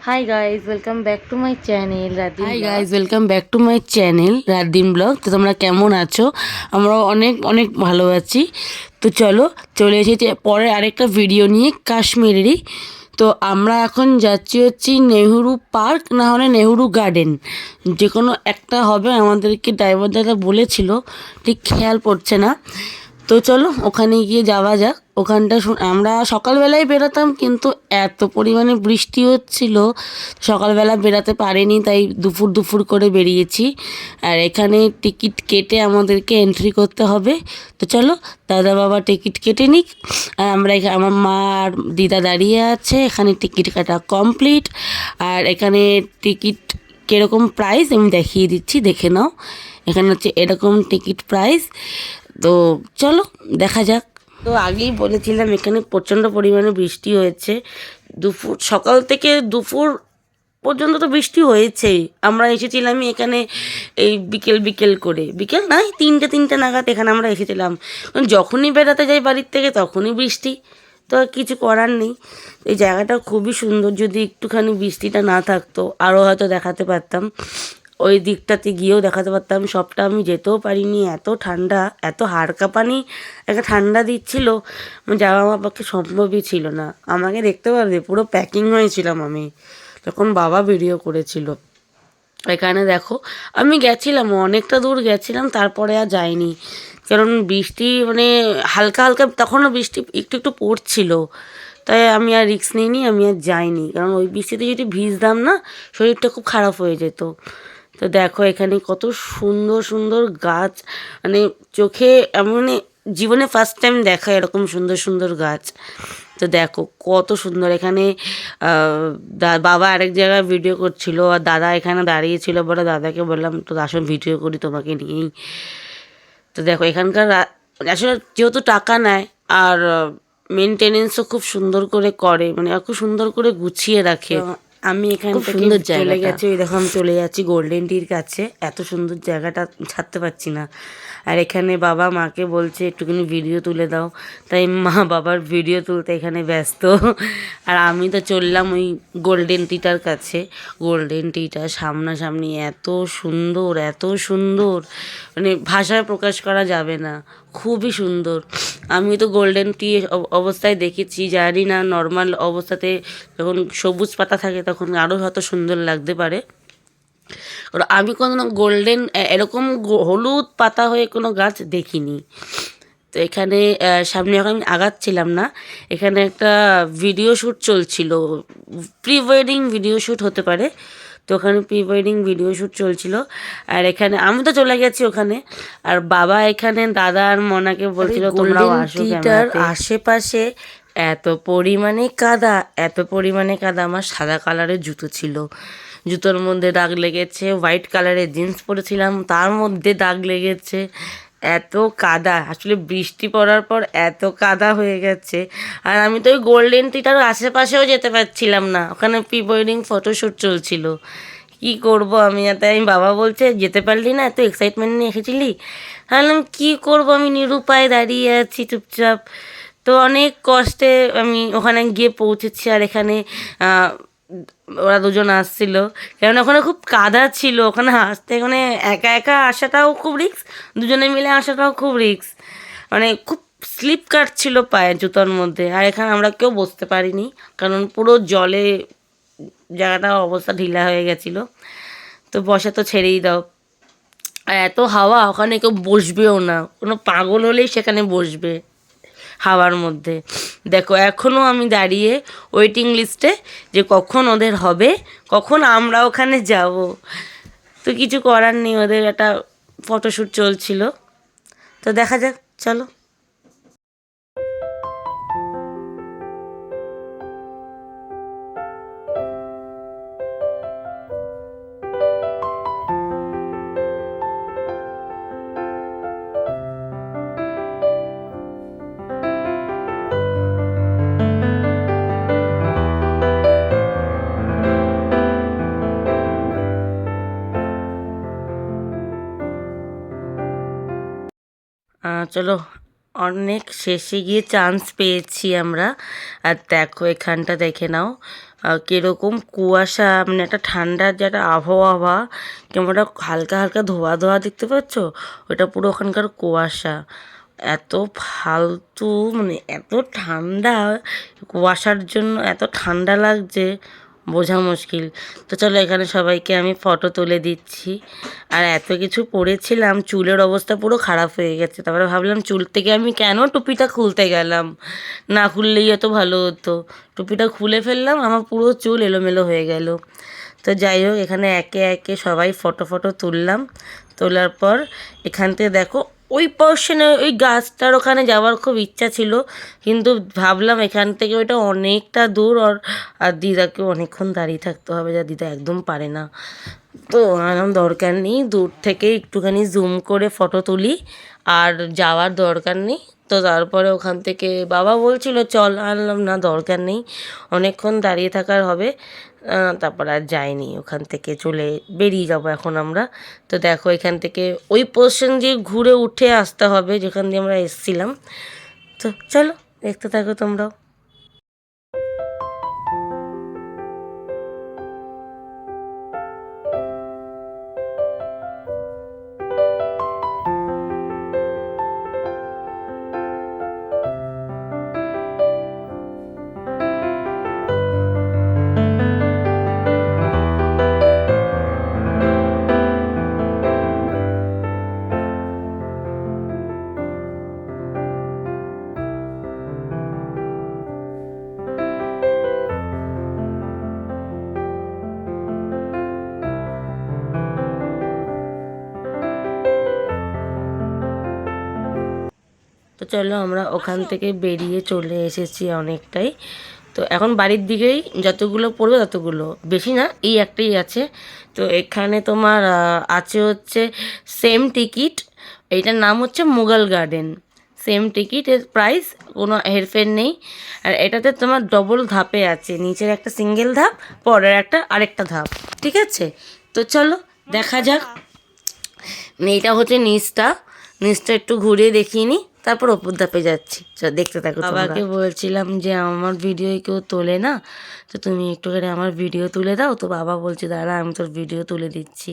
Hi guys welcome back to my channel রাতদিন blog. তো তোমরা কেমন আছো? আমরা অনেক অনেক ভালো আছি। তো চলো চলে এসেছি পরে আরেকটা ভিডিও নিয়ে কাশ্মীরেরই। তো আমরা এখন যাচ্ছি নেহরু পার্ক না হলে নেহরু গার্ডেন, যে কোনো একটা হবে। আমাদেরকে ড্রাইভার দাদা বলেছিল, ঠিক খেয়াল পড়ছে না। তো চলো ওখানে গিয়ে যাওয়া যাক। ওখানটা আমরা সকালবেলায় বেরোতাম, কিন্তু এত পরিমাণে বৃষ্টি হচ্ছিল সকালবেলা বেরাতে পারিনি, তাই দুপুর দুপুর করে বেরিয়েছি। আর এখানে টিকিট কেটে আমাদেরকে এন্ট্রি করতে হবে। তো চলো দাদা বাবা টিকিট কেটে নিক। আর আমরা এখানে আমার মা আর দিদা দাঁড়িয়ে আছে, এখানে টিকিট কাটা কমপ্লিট। আর এখানে টিকিট কীরকম প্রাইস আমি দেখিয়ে দিচ্ছি, দেখে নাও। এখানে হচ্ছে এরকম টিকিট প্রাইস। তো চলো দেখা যাক। তো আগেই বলেছিলাম এখানে প্রচণ্ড পরিমাণে বৃষ্টি হয়েছে। সকাল থেকে দুপুর পর্যন্ত তো বৃষ্টি হয়েছেই। আমরা এসেছিলাম এখানে এই বিকেল বিকেল করে, বিকেল নয়, তিনটে নাগাদ এখানে আমরা এসেছিলাম। যখনই বেড়াতে যাই বাড়ির থেকে তখনই বৃষ্টি, তো আর কিছু করার নেই। এই জায়গাটা খুবই সুন্দর, যদি একটুখানি বৃষ্টিটা না থাকতো আরও হয়তো দেখাতে পারতাম, ওই দিকটাতে গিয়েও দেখাতে পারতাম। সবটা আমি যেতেও পারিনি, এত ঠান্ডা, এত হাড় কাঁপানি একটা ঠান্ডা দিচ্ছিল, যাওয়া আমার পক্ষে সম্ভবই ছিল না। আমাকে দেখতে পারবে, পুরো প্যাকিং হয়েছিলাম আমি, তখন বাবা ভিডিও করেছিল। এখানে দেখো আমি গেছিলাম, অনেকটা দূর গেছিলাম, তারপরে আর যাইনি, কারণ বৃষ্টি মানে হালকা হালকা তখনও বৃষ্টি একটু একটু পড়ছিল, তাই আমি আর রিস্ক নিইনি, আমি আর যাইনি। কারণ ওই বৃষ্টিতে যদি ভিজতাম না, শরীরটা খুব খারাপ হয়ে যেত। তো দেখো এখানে কত সুন্দর সুন্দর গাছ, মানে চোখে মানে জীবনে ফার্স্ট টাইম দেখা এরকম সুন্দর সুন্দর গাছ। তো দেখো কত সুন্দর এখানে। বাবা আরেক জায়গায় ভিডিও করছিল আর দাদা এখানে দাঁড়িয়েছিল, বলে দাদাকে বললাম তো আসুন ভিডিও করি তোমাকে নিয়েই। তো দেখো এখানকার আসলে যেহেতু টাকা নেয়, আর মেনটেনেন্সও খুব সুন্দর করে করে, মানে খুব সুন্দর করে গুছিয়ে রাখে। আমি এখান থেকে চলে গেছি, ওই দেখো আমি চলে যাচ্ছি গোল্ডেন টির কাছে। এত সুন্দর জায়গাটা ছাড়তে পারছি না। আর এখানে বাবা মাকে বলছে একটুখানি ভিডিও তুলে দাও, তাই মা বাবার ভিডিও তুলতে এখানে ব্যস্ত। আর আমি তো চললাম ওই গোল্ডেন টিটার কাছে। গোল্ডেন টিটা সামনাসামনি এত সুন্দর, এত সুন্দর, মানে ভাষায় প্রকাশ করা যাবে না, খুবই সুন্দর। আমি তো গোল্ডেন টি অবস্থায় দেখেছি, জানি না নর্মাল অবস্থাতে যখন সবুজ পাতা থাকে তখন আরও হয়তো সুন্দর লাগতে পারে। আমি কোনো গোল্ডেন এরকম হলুদ পাতা হয়ে কোনো গাছ দেখিনি। তো এখানে সামনে এখন আমি আগাচ্ছিলাম না, এখানে একটা ভিডিও শ্যুট চলছিল, প্রি ওয়েডিং ভিডিও শ্যুট হতে পারে। তো ওখানে প্রি ওয়েডিং ভিডিও শ্যুট চলছিল। আর এখানে আমি তো চলে গেছি ওখানে, আর বাবা এখানে দাদা আর মনাকে বলছিল তোমরাও আসো ক্যামেরাতে। আশেপাশে এত পরিমাণে কাদা, এত পরিমাণে কাদা। আমার সাদা কালারের জুতো ছিল, জুতোর মধ্যে দাগ লেগেছে। হোয়াইট কালারের জিন্স পরেছিলাম, তার মধ্যে দাগ লেগেছে। এত কাদা, আসলে বৃষ্টি পড়ার পর এত কাদা হয়ে গেছে। আর আমি তো ওই গোল্ডেন টিটার আশেপাশেও যেতে পারছিলাম না, ওখানে প্রি ওয়েডিং ফটোশ্যুট চলছিল। কি করব আমি, তাই বাবা বলছে যেতে পারলি না, এত এক্সাইটমেন্ট নিয়ে এসেছিলি। ভাবলাম কী করবো, আমি নিরুপায় দাঁড়িয়ে আছি চুপচাপ। তো অনেক কষ্টে আমি ওখানে গিয়ে পৌঁছেছি। আর এখানে ওরা দুজন আসছিল, কারণ ওখানে খুব কাদা ছিল, ওখানে আসতে মানে একা একা আসাটাও খুব রিস্ক, দুজনে মিলে আসাটাও খুব রিস্ক, মানে খুব স্লিপ কাটছিল পায়ে জুতোর মধ্যে। আর এখানে আমরা কেউ বসতে পারিনি, কারণ পুরো জলে জায়গাটা অবস্থা ঢিলা হয়ে গেছিলো। তো বসা তো ছেড়েই দাও, আর এত হাওয়া, ওখানে কেউ বসবেও না, কোনো পাগল হলেই সেখানে বসবে হাওয়ার মধ্যে। দেখো এখনও আমি দাঁড়িয়ে ওয়েটিং লিস্টে, যে কখন ওদের হবে, কখন আমরা ওখানে যাব। তো কিছু করার নেই, ওদের একটা ফটোশ্যুট চলছিল, তো দেখা যাক, চলো। চলো, অনেক শেষে গিয়ে চান্স পেয়েছি আমরা। আর দেখো এখানটা দেখে নাও, কীরকম কুয়াশা, মানে একটা ঠান্ডার যেটা আবহাওয়া, কেমন একটা হালকা হালকা ধোয়া ধোয়া দেখতে পাচ্ছ, ওটা পুরো ওখানকার কুয়াশা। এত ফালতু, মানে এত ঠান্ডা, কুয়াশার জন্য এত ঠান্ডা লাগছে বোঝা মুশকিল। তো চলো এখানে সবাইকে আমি ফটো তুলে দিচ্ছি। আর এত কিছু পরেছিলাম, চুলের অবস্থা পুরো খারাপ হয়ে গেছে। তারপরে ভাবলাম চুল থেকে আমি কেন টুপিটা খুলতে গেলাম, না খুললেই এত ভালো হতো। টুপিটা খুলে ফেললাম, আমার পুরো চুল এলোমেলো হয়ে গেল। তো যাই হোক, এখানে একে একে সবাই ফটো তুললাম। তোলার পর এখান থেকে দেখো ওই পোর্শনে, ওই গাছটার ওখানে যাওয়ার খুব ইচ্ছা ছিল, কিন্তু ভাবলাম এখান থেকে ওইটা অনেকটা দূর, আর দিদাকে অনেকক্ষণ দাঁড়িয়ে থাকতে হবে, যা দিদা একদম পারে না। তো আনাম দরকার নেই, দূর থেকে একটুখানি জুম করে ফটো তুলি, আর যাওয়ার দরকার নেই। তো তারপরে ওখান থেকে বাবা বলছিল চল, আনলাম না, দরকার নেই, অনেকক্ষণ দাঁড়িয়ে থাকার হবে। তারপর আর যাইনি, ওখান থেকে চলে বেরিয়ে যাবো এখন আমরা। তো দেখো এখান থেকে ওই পোর্শন দিয়ে ঘুরে উঠে আসতে হবে যেখান দিয়ে আমরা এসছিলাম। তো চলো দেখতে থাকো তোমরাও। তো চলো আমরা ওখান থেকে বেরিয়ে চলে এসেছি অনেকটাই। তো এখন বাড়ির দিকেই যতগুলো পড়বে ততগুলো, বেশি না, এই একটাই আছে। তো এখানে তোমার আছে হচ্ছে সেম টিকিট, এইটার নাম হচ্ছে মুঘল গার্ডেন। সেম টিকিট, এর প্রাইস কোনো হেরফের নেই। আর এটাতে তোমার ডবল ধাপে আছে, নিচের একটা সিঙ্গেল ধাপ, পরের একটা আরেকটা ধাপ, ঠিক আছে। তো চলো দেখা যাক। এইটা হচ্ছে নিচটা, নিচটা একটু ঘুরিয়ে দেখিয়ে নিই, তারপর ওপর ধাপে যাচ্ছি। দেখতে থাকো। বাবাকে বলছিলাম যে আমার ভিডিও কেউ তোলে না, তো তুমি একটুখানি আমার ভিডিও তুলে দাও। তো বাবা বলছে দাঁড়া আমি তোর ভিডিও তুলে দিচ্ছি,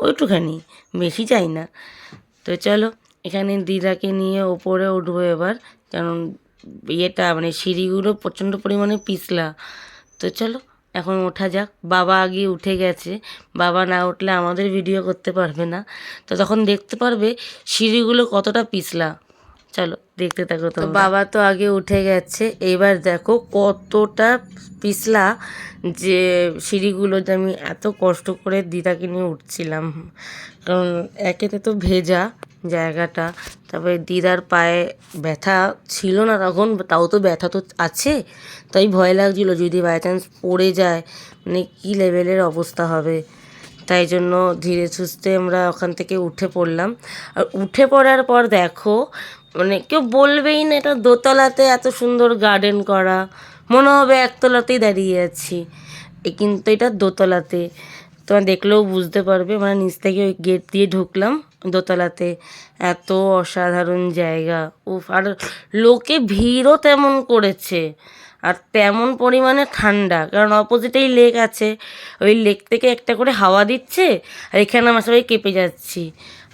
ওইটুখানি, বেশি চাই না। তো চলো এখানে দিদাকে নিয়ে ওপরে উঠবো এবার, কারণ ইয়েটা মানে সিঁড়িগুলো প্রচণ্ড পরিমাণে পিছলা। তো চলো এখন ওঠা যাক। বাবা আগে উঠে গেছে, বাবা না উঠলে আমাদের ভিডিও করতে পারবে না। তো তখন দেখতে পারবে সিঁড়িগুলো কতটা পিছলা। চলো দেখতে থাকো। তো বাবা তো আগে উঠে গেছে, এবার দেখো কতটা পিছলা, যে সিঁড়িগুলো যে আমি এত কষ্ট করে দিদাকে নিয়ে উঠছিলাম, কারণ একেতে তো ভেজা জায়গাটা, তারপরে দিদার পায়ে ব্যথা ছিল না তখন, তাও তো ব্যথা তো আছে, তাই ভয় লাগছিলো যদি বাই চান্স পড়ে যায় মানে কী লেভেলের অবস্থা হবে। তাই জন্য ধীরে সুস্থে আমরা ওখান থেকে উঠে পড়লাম। আর উঠে পড়ার পর দেখো, মানে কেউ বলবেই না এটা দোতলাতে এত সুন্দর গার্ডেন করা, মনে হবে একতলাতেই দাঁড়িয়ে আছি, কিন্তু এটা দোতলাতে। তোমার দেখলেও বুঝতে পারবে, মানে নিচ থেকে ওই গেট দিয়ে ঢুকলাম দোতলাতে। এত অসাধারণ জায়গা, উফ! আর লোকে ভিড়ও তেমন করেছে, আর তেমন পরিমাণে ঠান্ডা, কারণ অপোজিটেই লেক আছে, ওই লেক থেকে একটা করে হাওয়া দিচ্ছে, আর এখানে আমরা সবাই কেঁপে যাচ্ছি।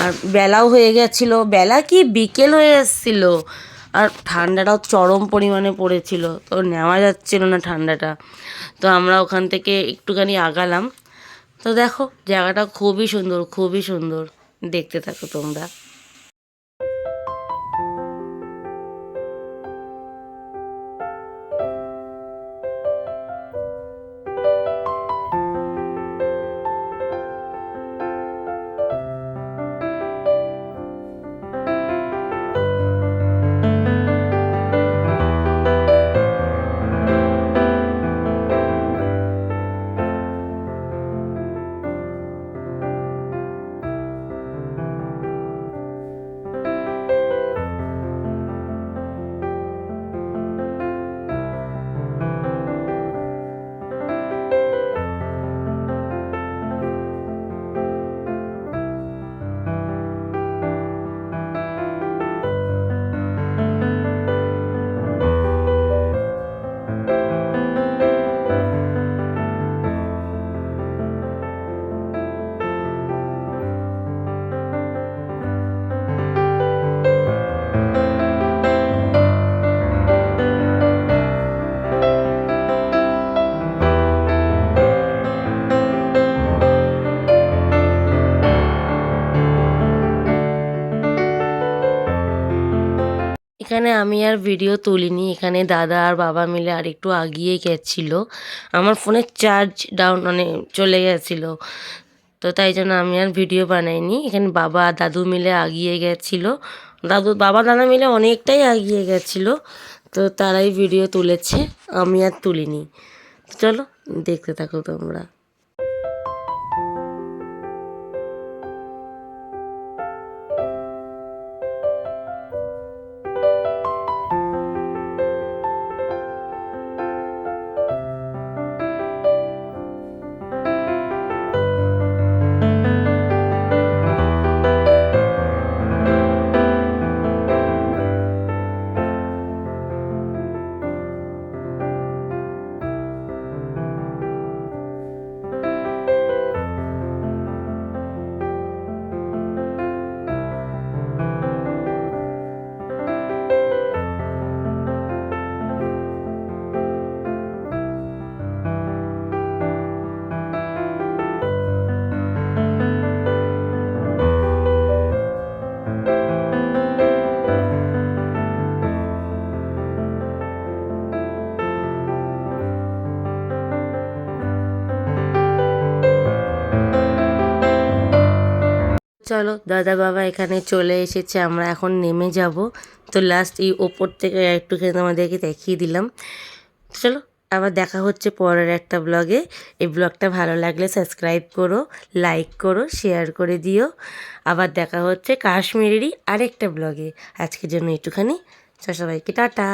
আর বেলাও হয়ে গেছিলো, বেলা কি বিকেল হয়ে এসেছিলো, আর ঠান্ডাটাও চরম পরিমাণে পড়েছিল, তো নেওয়া যাচ্ছিল না ঠান্ডাটা। তো আমরা ওখান থেকে একটুখানি আগালাম। তো দেখো জায়গাটা খুবই সুন্দর, খুবই সুন্দর, দেখতে থাকো তোমরা। এখানে আমি আর ভিডিও তুলিনি, এখানে দাদা আর বাবা মিলে আর একটু আগিয়ে গেছিলো। আমার ফোনের চার্জ ডাউন মানে চলে গেছিলো, তো তাই জন্য আমি আর ভিডিও বানাইনি। এখানে বাবা আর দাদু মিলে আগিয়ে গেছিলো, বাবা দাদা মিলে অনেকটাই আগিয়ে গেছিলো, তো তারাই ভিডিও তুলেছে, আমি আর তুলিনি। চলো দেখতে থাকো তোমরা। চলো দাদা বাবা এখানে চলে এসেছে, আমরা এখন নেমে যাব। তো লাস্ট এই ওপর থেকে একটুখানি তোমাদেরকে দেখিয়ে দিলাম। চলো আবার দেখা হচ্ছে পরের একটা ব্লগে। এই ব্লগটা ভালো লাগলে সাবস্ক্রাইব করো, লাইক করো, শেয়ার করে দিও। আবার দেখা হচ্ছে কাশ্মীরেরই আরেকটা ব্লগে। আজকের জন্য একটুখানি সবাইকে টাটা।